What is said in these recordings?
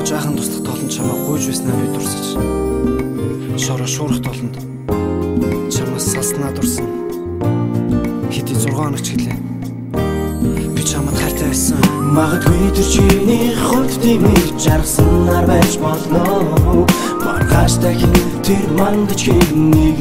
жаахан тусдах толон чамаа гуйж байснаа би дурсаж. Шороо шуурах толонд чамаас салснаа дурсан. Хэдий 6 хоног ч гэлээ. Би чамд хайртай байсан. Магадгүй тэр чиний хувьд тимийг жаргасанаар байж болно. Маргааш дахин тэр мандаж нэг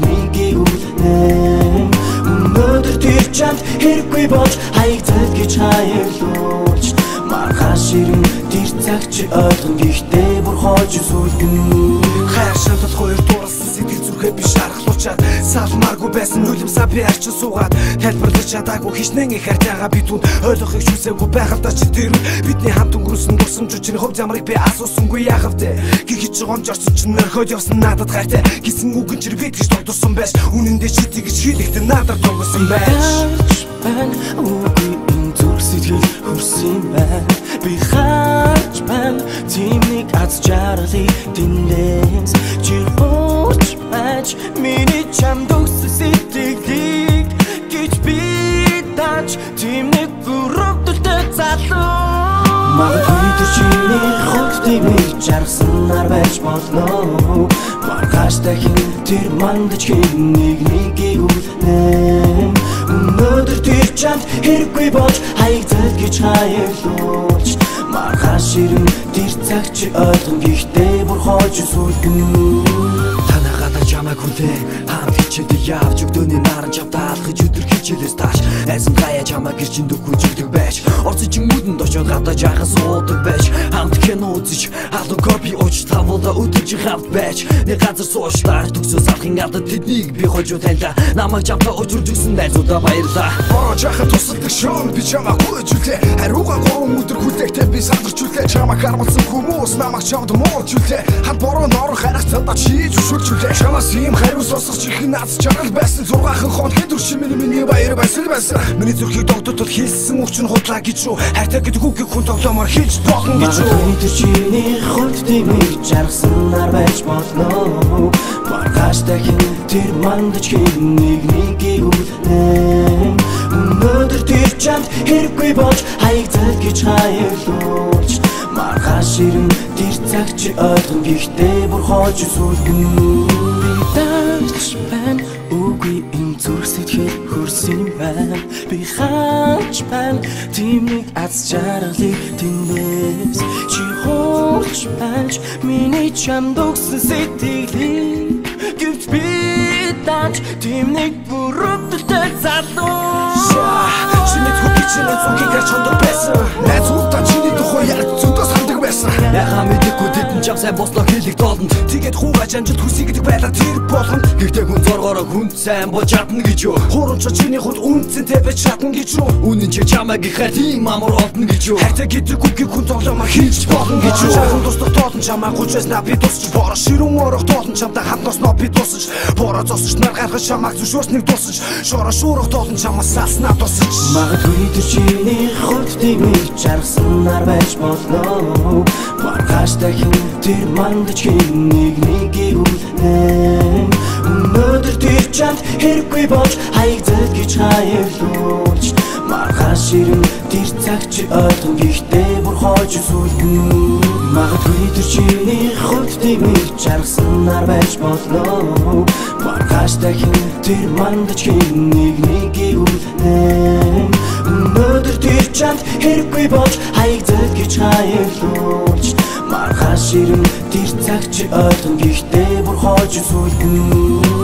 үлнэ. Өнөөдөр тэр чамд хэрэггүй болж хаягдал гэж хаярлуулж. Маргааш ирэн тэр цаг чи ойлгон гэхдээ бүр хойж сүлгэн. Хайр шантал хоёр дурлсан сэтгэл зүрхээ би шархлуучаад салмааргүй байсан үлэмсаа би арчин суугаад тайлбарлаж чадаагүй хичнээн их хайртайгаа би түн ойлгохыг хүсээгүй байхавдаа чи тэр бидний хамт өнгөрсөн дурсамжуудын хувь замрыг би асуусангүй яахав дээ гихэж гомжорсон чинь мөрхөд явсан надад хайртай гисэн үгэн чир бид гэж тогтсон байж үнэн дээр чи тэгж хийлэгтэн надад тогсон байж үгүй энэ зүрх сэтгэл хүрсэн байна би хаач байна тийм нэг аз жаргалыг тэндээс чи хурч байж миний чамд өгсөн сэтгэлийг гэж би тач тийм нэг бүрөвдөлтэй залуу магадгүй тэр чиний хувьд тимийг жаргасанаар байж болно маргааш дахин тэр мандаж нэг үлнэ өнөөдөр тэр чамд хэрэггүй болж хаягдал гэж хаярлуулж маргааш ирэн тэр цаг чи ойлгон гэхдээ бүр хойж сүлгэн Чамайг хүлээн хамт хичээдээ явж өгдөөний наран чавтаа алхаж өдөр хичээлээс тааш айсан гаяа чамайг гэрчин дөхөж өгдөг байж орцож мөдөнд очоод гадаа жаахан суудаг байж хамт кино үзэж алуу копи ууч тавуулаа өдөрж хамт байж нэг газар суучлаар төгсөөс авахын гадаа тэднийг би хожуу таньлаа намайг чамтаа өчрж өгсөн найзуудаа баярлаа бороо жаахан тусалдаг шоон би чамайг гүйж үлээ хариугаа 3 өдөр хүлээхтэй би сандарч үлээ чамайг харамлсан хүмүүс намайг чамд муурч үлээ хад бороо норох харагцаад хийж өшөөлж үлээ ийм хариу сонсох чихэн наац жаргал байсан 6 хон хэдүршин миний баяр байсан миний зүрхийг догдотод хийсэн өвчин худлаа гэж юу хайртай гэдэг үгийг хүн тоглоомоор хэлж болно гэж юу тэр чиний хувьд тимийг жаргасанаар байж болно маргааш дахин тэр мандаж нэг үлнэ өнөөдөр тэр чамд хэрэггүй болж хаягдал гэж хаярлуулж маргааш ирэн тэр цаг чи ойлгон гэхдээ бүр хойж сүлгэн Бэн үгүй энэ зүрх сэтгэл хүрсэн байна би хаач байна тийм нэг аз жаргалыг тэндээс чи хурч байж миний чамд өгсөн сэтгэлийг гэвч би тач тийм нэг бүрөвдөлтэй залуу чиний түүхийг чиний зүгийг гарч хондог байсан найзуудаа чиний тухай яг зүгтээс хандаг байсан яхаа мэдээгүй тэдэн чам сайн бослоо хэлэх доолнд тэгээд хуугаж амжилт хүсье гэдэг байлаа тэр болгонд гэхдээ хүн зоргороо хүнд сайн болж чадна гэж юу хурамч чиний хувьд үнцэнтэй байж чадна гэж юу үнэн чи чамайг ихэр тийм амар олдно гэж юу хайртай гэдэг үгийг хүн тоглоомоор хийж болно гэж юу жаахан тусдах тоолн чамайг гуйжснаа би тусч бороо ширүүн орох тоолн чамтай хамтнасноо би тусч бороо зосч нар гаргах чамайг зөвшөөрснийг тусч шороо шуурах тоолн чамаас салснаа тусч магадгүй тэр чиний хувьд тимийг жаргасанаар байж болно маргааш дахин тэр мандаж нэг үлнэ өнөөдөр тэр чамд хэрэггүй болж хаягдал гэж хаярлуулж маргааш ирэн тэр цаг чи ойлгон гэхдээ бүр хойж сүлгэн магадгүй тэр чиний хувьд тимийг жаргасанаар байж болно маргааш дахин тэр мандаж нэг үлнэ өнөөдөр тэр чамд хэрэггүй болж хаягдал гэж хаярлуулж маргааш ирэн тэр цаг чи ойлгон гэхдээ бүр хойж сүлгэн